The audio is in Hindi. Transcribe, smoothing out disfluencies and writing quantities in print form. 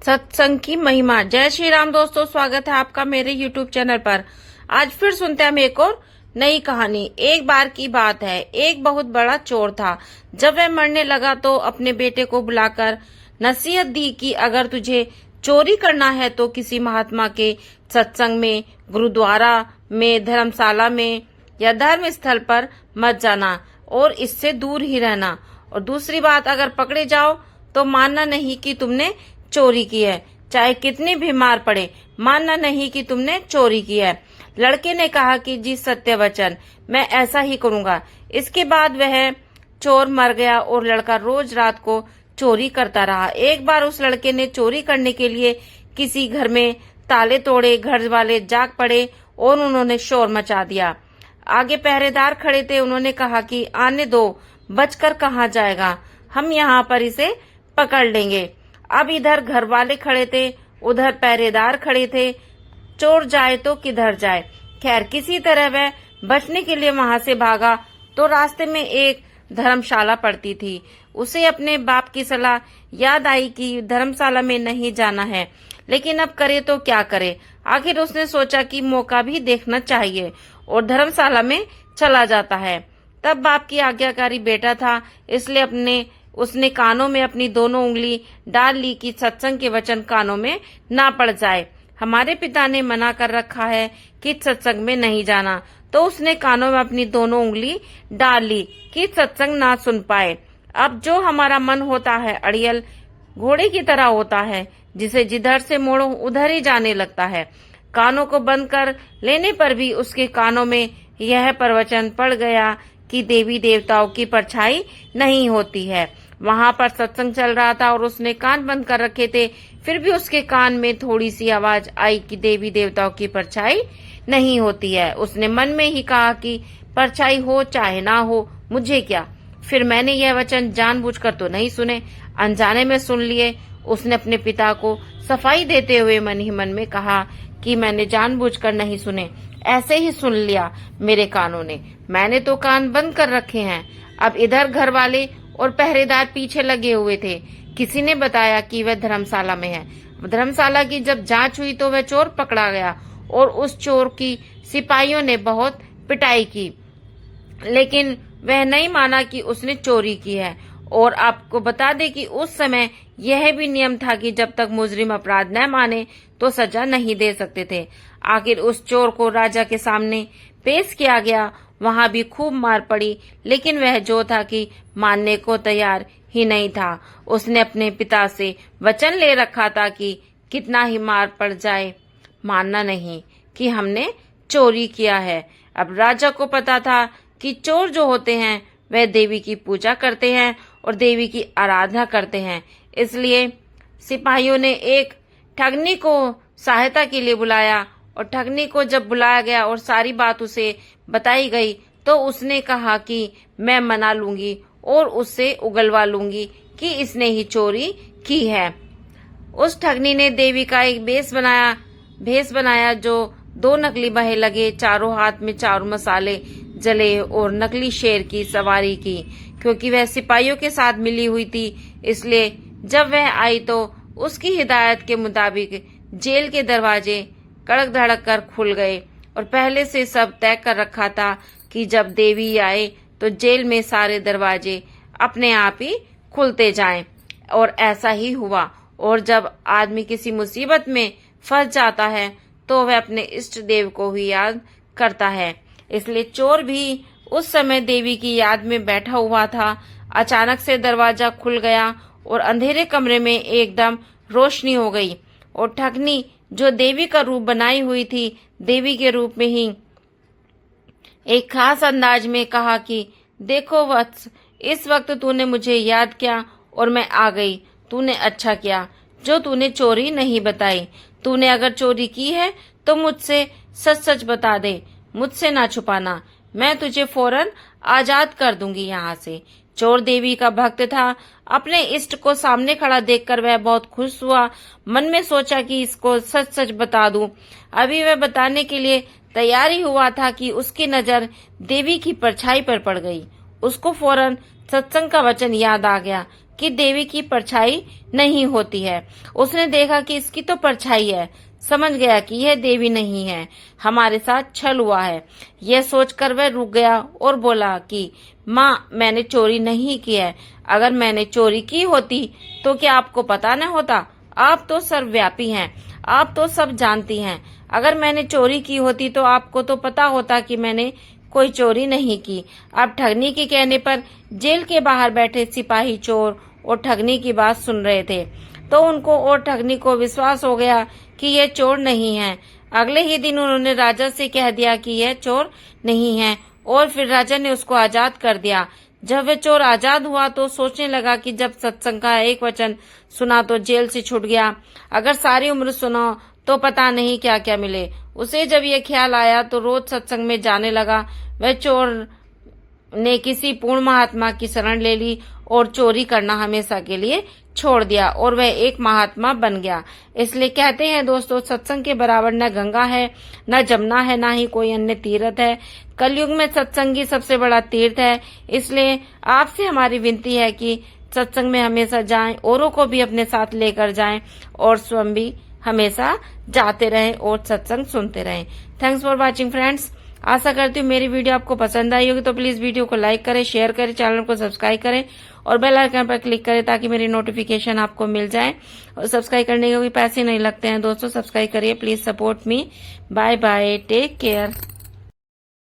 सत्संग की महिमा। जय श्री राम दोस्तों, स्वागत है आपका मेरे YouTube चैनल पर। आज फिर सुनते हैं हम एक और नई कहानी। एक बार की बात है, एक बहुत बड़ा चोर था। जब वह मरने लगा तो अपने बेटे को बुलाकर नसीहत दी कि अगर तुझे चोरी करना है तो किसी महात्मा के सत्संग में, गुरुद्वारा में, धर्मशाला में या धर्म स्थल पर मत जाना और इससे दूर ही रहना। और दूसरी बात, अगर पकड़े जाओ तो मानना नहीं कि तुमने चोरी की है, चाहे कितनी भी मार पड़े, मानना नहीं कि तुमने चोरी की है। लड़के ने कहा कि जी सत्य वचन, मैं ऐसा ही करूंगा। इसके बाद वह चोर मर गया और लड़का रोज रात को चोरी करता रहा। एक बार उस लड़के ने चोरी करने के लिए किसी घर में ताले तोड़े। घर वाले जाग पड़े और उन्होंने शोर मचा दिया। आगे पहरेदार खड़े थे, उन्होंने कहा कि आने दो, बचकर कहाँ जाएगा, हम यहाँ पर इसे पकड़ लेंगे। अब इधर घर वाले खड़े थे, उधर पहरेदार खड़े थे, चोर जाए तो किधर जाए। खैर किसी तरह वह बचने के लिए वहां से भागा तो रास्ते में एक धर्मशाला पड़ती थी। उसे अपने बाप की सलाह याद आई कि धर्मशाला में नहीं जाना है, लेकिन अब करे तो क्या करे। आखिर उसने सोचा कि मौका भी देखना चाहिए और धर्मशाला में चला जाता है। तब बाप की आज्ञाकारी बेटा था, इसलिए उसने कानों में अपनी दोनों उंगली डाल ली कि सत्संग के वचन कानों में ना पड़ जाए। हमारे पिता ने मना कर रखा है कि सत्संग में नहीं जाना, तो उसने कानों में अपनी दोनों उंगली डाल ली कि सत्संग ना सुन पाए। अब जो हमारा मन होता है अड़ियल घोड़े की तरह होता है, जिसे जिधर से मोड़ो उधर ही जाने लगता है। कानों को बंद कर लेने पर भी उसके कानों में यह प्रवचन पड़ गया कि देवी देवताओं की परछाई नहीं होती है। वहां पर सत्संग चल रहा था और उसने कान बंद कर रखे थे, फिर भी उसके कान में थोड़ी सी आवाज आई कि देवी देवताओं की परछाई नहीं होती है। उसने मन में ही कहा कि परछाई हो चाहे ना हो, मुझे क्या। फिर मैंने यह वचन जानबूझकर तो नहीं सुने, अनजाने में सुन लिए। उसने अपने पिता को सफाई देते हुए मन ही मन में कहा कि मैंने जानबूझकर नहीं सुने, ऐसे ही सुन लिया मेरे कानों ने, मैंने तो कान बंद कर रखे हैं। अब इधर घर वाले और पहरेदार पीछे लगे हुए थे। किसी ने बताया कि वह धर्मशाला में है। धर्मशाला की जब जांच हुई तो वह चोर पकड़ा गया और उस चोर की सिपाहियों ने बहुत पिटाई की, लेकिन वह नहीं माना कि उसने चोरी की है। और आपको बता दें कि उस समय यह भी नियम था कि जब तक मुजरिम अपराध न माने तो सजा नहीं दे सकते थे। आखिर उस चोर को राजा के सामने पेश किया गया। वहां भी खूब मार पड़ी, लेकिन वह जो था कि मानने को तैयार ही नहीं था। उसने अपने पिता से वचन ले रखा था कि कितना ही मार पड़ जाए, मानना नहीं कि हमने चोरी किया है। अब राजा को पता था कि चोर जो होते हैं वह देवी की पूजा करते हैं और देवी की आराधना करते हैं, इसलिए सिपाहियों ने एक ठगनी को सहायता के लिए बुलाया। और ठगनी को जब बुलाया गया और सारी बात उसे बताई गई तो उसने कहा कि मैं मना लूंगी और उससे उगलवा लूंगी कि इसने ही चोरी की है। उस ठगनी ने देवी का एक भेष बनाया जो 2 नकली बहे लगे, चारों हाथ में चारों मसाले जले और नकली शेर की सवारी की। क्योंकि वह सिपाहियों के साथ मिली हुई थी, इसलिए जब वह आई तो उसकी हिदायत के मुताबिक जेल के दरवाजे कड़क धड़क कर खुल गए। और पहले से सब तय कर रखा था कि जब देवी आए तो जेल में सारे दरवाजे अपने आप ही खुलते जाएं। और ऐसा ही हुआ। और जब आदमी किसी मुसीबत में फंस जाता है तो वह अपने इष्ट देव को ही याद करता है। इसलिए चोर भी उस समय देवी की याद में बैठा हुआ था। अचानक से दरवाजा खुल गया और अंधेरे कमरे में एकदम रोशनी हो गई। और ठगनी जो देवी का रूप बनाई हुई थी, देवी के रूप में ही एक खास अंदाज में कहा कि देखो वत्स, इस वक्त तूने मुझे याद किया और मैं आ गई। तूने अच्छा किया जो तूने चोरी नहीं बताई। तूने अगर चोरी की है तो मुझसे सच सच बता दे, मुझसे ना छुपाना, मैं तुझे फौरन आजाद कर दूंगी यहाँ से। चोर देवी का भक्त था। अपने इष्ट को सामने खड़ा देखकर वह बहुत खुश हुआ। मन में सोचा कि इसको सच सच बता दूं। अभी वह बताने के लिए तैयार ही हुआ था कि उसकी नजर देवी की परछाई पर पड़ गई। उसको फौरन सत्संग का वचन याद आ गया कि देवी की परछाई नहीं होती है। उसने देखा कि इसकी तो परछाई है, समझ गया कि यह देवी नहीं है, हमारे साथ छल हुआ है। यह सोचकर वह रुक गया और बोला कि माँ, मैंने चोरी नहीं की है। अगर मैंने चोरी की होती तो क्या आपको पता न होता? आप तो सर्वव्यापी हैं, आप तो सब जानती हैं। अगर मैंने चोरी की होती तो आपको तो पता होता कि मैंने कोई चोरी नहीं की। अब ठगनी के कहने पर जेल के बाहर बैठे सिपाही चोर और ठगनी की बात सुन रहे थे, तो उनको और ठगनी को विश्वास हो गया कि यह चोर नहीं है। अगले ही दिन उन्होंने राजा से कह दिया कि यह चोर नहीं है, और फिर राजा ने उसको आजाद कर दिया। जब वह चोर आजाद हुआ तो सोचने लगा कि जब सत्संग का एक वचन सुना तो जेल से छूट गया, अगर सारी उम्र सुनो तो पता नहीं क्या क्या मिले। उसे जब यह ख्याल आया तो रोज सत्संग में जाने लगा। वह चोर ने किसी पूर्ण महात्मा की शरण ले ली और चोरी करना हमेशा के लिए छोड़ दिया, और वह एक महात्मा बन गया। इसलिए कहते हैं दोस्तों, सत्संग के बराबर न गंगा है, न जमुना है, न ही कोई अन्य तीर्थ है। कलयुग में सत्संग ही सबसे बड़ा तीर्थ है। इसलिए आपसे हमारी विनती है कि सत्संग में हमेशा जाएं, औरों को भी अपने साथ लेकर जाएं, और स्वयं भी हमेशा जाते रहें और सत्संग सुनते रहें। Thanks for watching friends. आशा करती हूँ मेरी वीडियो आपको पसंद आई होगी, तो प्लीज वीडियो को लाइक करें, शेयर करें, चैनल को सब्सक्राइब करें और बेल आइकन पर क्लिक करें ताकि मेरी नोटिफिकेशन आपको मिल जाए। और सब्सक्राइब करने के कोई पैसे नहीं लगते हैं दोस्तों, सब्सक्राइब करिए, please support me. Bye bye, take care.